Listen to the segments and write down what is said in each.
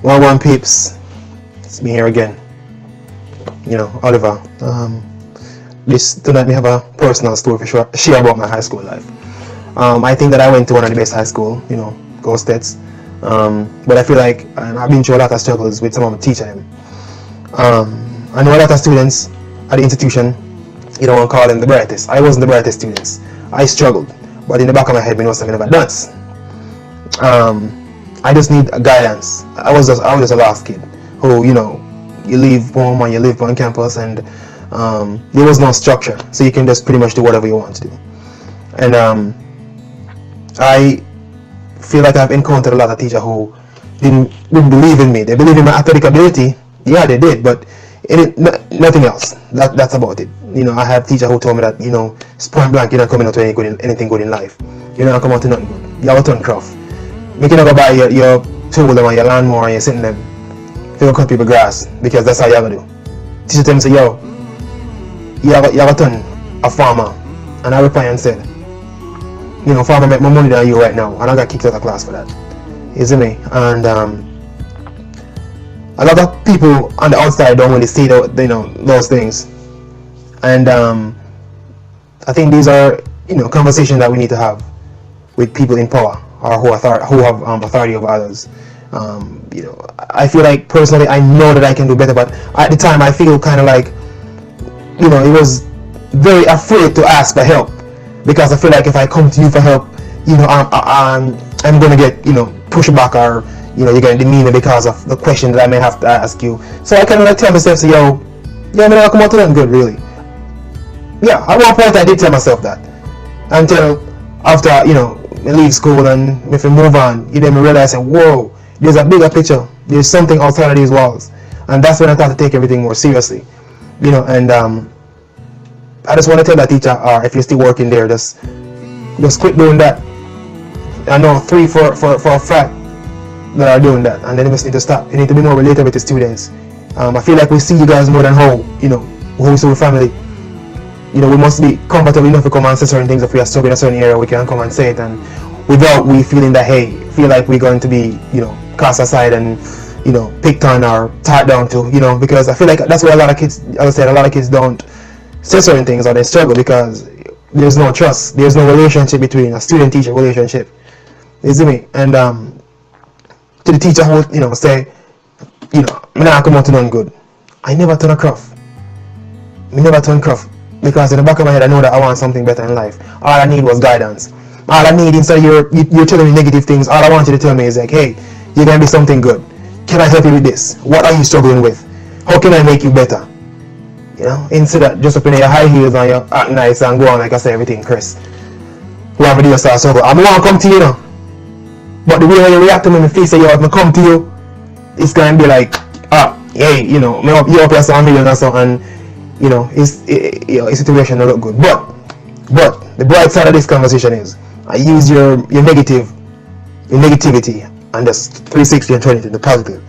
One peeps, it's me here again. Oliver. This tonight we have a personal story for share about my high school life. I think that I went to one of the best high school, Go States. But I feel like I've been through a lot of struggles with some of my teachers. I know a lot of students at the institution, you don't want to call them the brightest. I wasn't the brightest students. I struggled, but in the back of my head, I know something about dance. I just need guidance. I was just a lost kid who, you leave home and you live on campus, and there was no structure, so you can just pretty much do whatever you want to do. And I feel like I've encountered a lot of teachers who didn't believe in me. They believe in my athletic ability. Yeah, they did, but nothing else. That's about it. I have teachers who told me that, point blank, you're not coming out to anything good in life. You're not coming out to nothing good. You're out to craft. You cannot go buy your tool and your lawnmower and you're sitting them. You don't cut people grass, because that's how you have to do. Teacher tell me, say, yo, you have a ton of farmer. And I reply and said, farmer make more money than you right now, and I got kicked out of class for that. You see me? And a lot of people on the outside don't really see those things. And I think these are conversations that we need to have with people in power, or who have authority over others. I feel like personally I know that I can do better, but at the time I feel kind of like it was very afraid to ask for help, because I feel like if I come to you for help, I'm gonna get pushed back, or you're gonna demean me because of the question that I may have to ask you. So I kind of like tell myself, say, yo, I mean, I'll come out to them good, really. Yeah, at one point I did tell myself that, until after I leave school and if I move on, you then realize, whoa, there's a bigger picture. There's something outside of these walls, and that's when I start to take everything more seriously. And I just want to tell that teacher, or if you're still working there, just quit doing that. I know 3 for a fact that are doing that, and then you just need to stop. You need to be more relatable with the students. I feel like we see you guys more than how we see family. We must be comfortable enough to come and say certain things. If we are stuck in a certain area, we can come and say it, and without we feeling that, hey, feel like we're going to be cast aside and picked on or tied down to, because I feel like that's why a lot of kids, as I said, a lot of kids don't say certain things, or they struggle because there's no trust, there's no relationship between a student-teacher relationship. You see me? And to the teacher who say, me not come out to none good. I never turn a craft. Me never turn craft, because in the back of my head I know that I want something better in life. All I need was guidance. All I need, instead of you're telling me negative things, all I want you to tell me is like, hey, you're gonna be something good. Can I help you with this? What are you struggling with? How can I make you better? Instead of just up in your high heels and you act nice and go on like I say everything, Chris. Whoever do start struggle, I'm gonna come to you now. But the way you react to me in the face, say, yo, if I come to you, it's gonna be like, hey, you up here some million or so, and his situation don't look good. But the bright side of this conversation is, I use your negativity and just 360 and turn it into positive.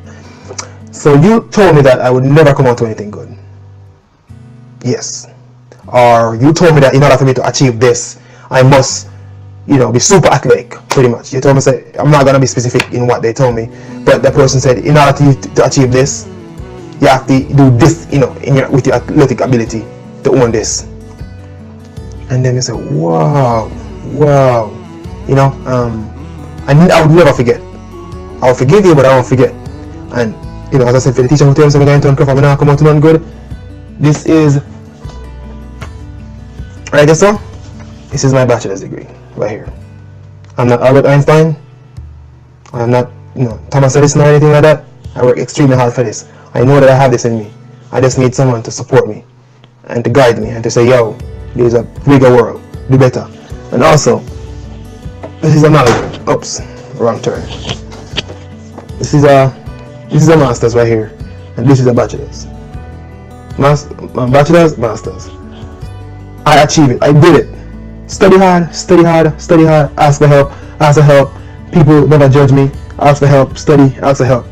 So you told me that I would never come out to anything good. Yes. Or you told me that in order for me to achieve this, I must, be super athletic, pretty much. You told me, say, I'm not going to be specific in what they told me, but the person said, in order to achieve this, you have to do this, with your athletic ability to own this. And then you say, wow. I would never forget. I'll forgive you, but I won't forget. And, as I said, for the teacher who tells me I'm going to turn craft, I'm not come out to none good, this is, right, so this is my bachelor's degree, right here. I'm not Albert Einstein. I'm not, Thomas Edison or anything like that. I work extremely hard for this. I know that I have this in me. I just need someone to support me and to guide me and to say, yo, there's a bigger world, do better. And also, this is a knowledge. Oops, wrong turn. This is a master's right here, and this is a bachelor's. Bachelor's, master's. I achieved it. I did it. Study hard. Ask for help. People never judge me. Ask for help. Study. Ask for help.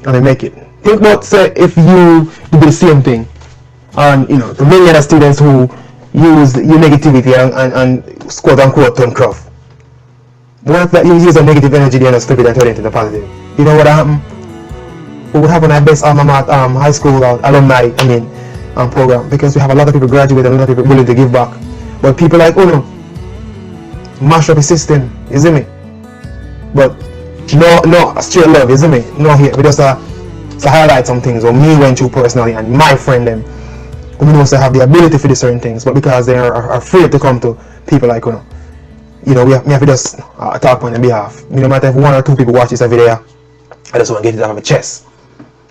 And I make it. Think about, say, if you do the same thing, and the many other students who use your negativity and quote unquote turn craft. What if that you use a negative energy then and flip it and turn it into positive? You know what happened? What would happen at best alma mater, high school alumni, program, because we have a lot of people graduate and a lot of people willing to give back. But people like Uno mash up the system, you see me? But no straight love, you see me? No here. We just to highlight some things or me went through personally and my friend them who knows to have the ability for these certain things, but because they are afraid to come to people like Uno. You know, we have to just talk on their behalf. No matter if one or two people watch this video, I just want to get it out of my chest.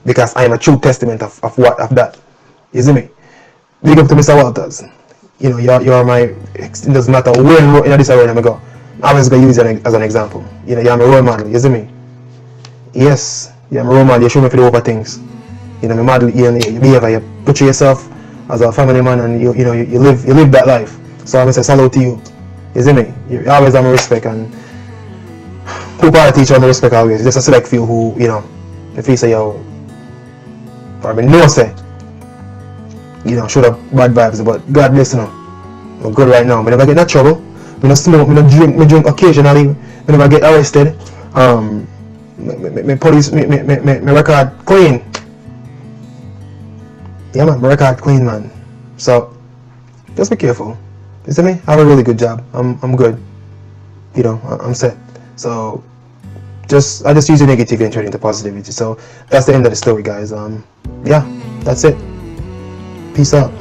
Because I am a true testament of that. You see me? Big up to Mr. Walters. You know, you're my, it doesn't matter where in this area I go. I'm always going to use it as an example. You know, you're my role model. You see me? Yes, you're my role model. You show me for the over things. You know, my model, you behave, you put yourself as a family man and you live that life. So I'm going to say salute to you. You see me? You always have my respect, and who part of teach you my respect always. Just a select few who, you know, if you say, yo, probably no say, you know, should have bad vibes, but God bless you know. I'm good right now. I never get in trouble. I don't smoke, I don't drink occasionally. I never get arrested. My police, my record clean. Yeah man, my record clean, man. So just be careful. You see me? I have a really good job. I'm good. You know, I'm set. So I just use the negativity and turn it into positivity. So that's the end of the story, guys. Yeah, that's it. Peace out.